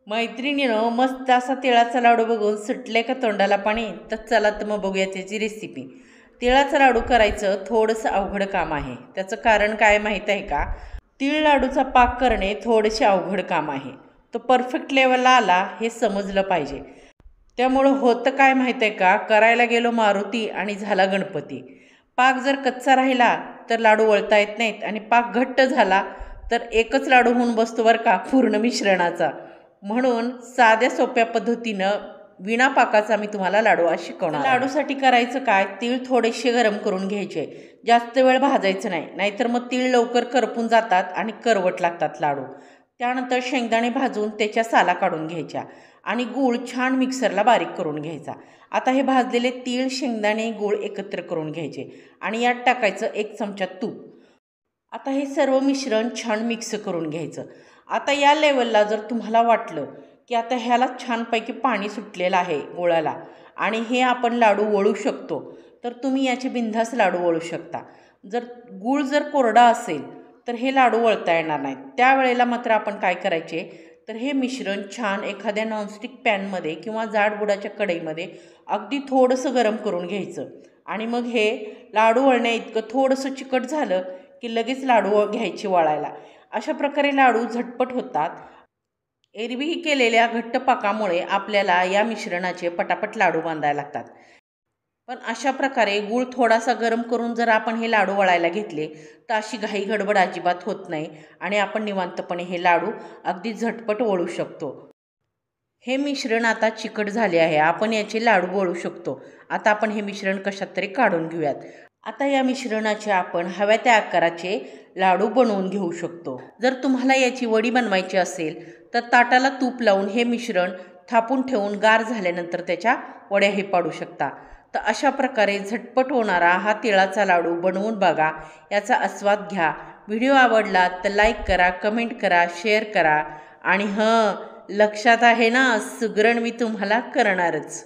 मैत्रिणीनं मस्त असा तिळाचा लाडू बघून सुटले का तोंडाला पाणी? तर चला तर मग बघूया त्याची रेसिपी। तिळाचा लाडू करायचं थोडंसं अवघड काम आहे। त्याचं कारण काय माहीत आहे का? तीळ लाडूचा पाक करणे थोडेसे अवघड काम आहे। तो परफेक्ट लेवलला आला हे समजलं पाहिजे। त्यामुळं होतं काय माहीत आहे का, करायला गेलो मारुती आणि झाला गणपती। पाक जर कच्चा राहिला तर लाडू वळता येत नाहीत, आणि पाक घट्ट झाला तर एकच लाडू होऊन बसतो बरं का पूर्ण मिश्रणाचा। म्हणून साध्या सोप्या पद्धतीनं विना पाकाचा मी तुम्हाला लाडू आज शिकवणार। लाडूसाठी करायचं काय, तीळ थोडेसे गरम करून घ्यायचे, जास्त वेळ भाजायचं नाही, नाहीतर मग तीळ लवकर करपून जातात आणि करवट लागतात लाडू। त्यानंतर शेंगदाणे भाजून त्याच्या साला काढून घ्यायच्या आणि गूळ छान मिक्सरला बारीक करून घ्यायचा। आता हे भाजलेले तीळ, शेंगदाणे, गूळ एकत्र करून घ्यायचे आणि यात टाकायचं 1 चमचा तूप। आता हे सर्व मिश्रण छान मिक्स करून घ्यायचं। आता या लेवलला जर तुम्हाला वाटलं की आता ह्याला छानपैकी पाणी सुटलेलं आहे गुळाला आणि हे आपण लाडू वळू शकतो, तर तुम्ही याचे बिनधास्त लाडू वळू शकता। जर गूळ जर कोरडा असेल तर हे लाडू वळता येणार नाहीत। त्यावेळेला मात्र आपण काय करायचे, तर हे मिश्रण छान एखाद्या नॉनस्टिक पॅनमध्ये किंवा जाडबुडाच्या कढईमध्ये अगदी थोडंसं गरम करून घ्यायचं आणि मग हे लाडू वळण्या इतकं थोडंसं चिकट झालं की लगेच लाडू घ्यायचे वळायला। अशा प्रकारे लाडू झटपट होतात। एरवी केलेल्या घट्ट पाकामुळे आपल्याला या मिश्रणाचे पटापट लाडू बांधायला लागतात। पण अशा प्रकारे गूळ थोडासा गरम करून जर आपण हे लाडू वळायला घेतले तर अशी घाई गडबड अजिबात होत नाही आणि आपण निवांतपणे हे लाडू अगदी झटपट वळू शकतो। हे मिश्रण आता चिकट झाले आहे, आपण याचे लाडू वळू शकतो। आता आपण हे मिश्रण कशात तरी काढून घेऊयात। आता या मिश्रणाचे आपण हव्या त्या आकाराचे लाडू बनवून घेऊ शकतो। जर तुम्हाला याची वडी बनवायची असेल तर ताटाला तूप लावून हे मिश्रण थापून ठेवून गार झाल्यानंतर त्याच्या वड्याही पाडू शकता। तर अशा प्रकारे झटपट होणारा हा तिळाचा लाडू बनवून बघा, याचा आस्वाद घ्या। व्हिडिओ आवडला तर लाईक करा, कमेंट करा, शेअर करा आणि लक्षात आहे ना, सुगरण मी तुम्हाला करणारच।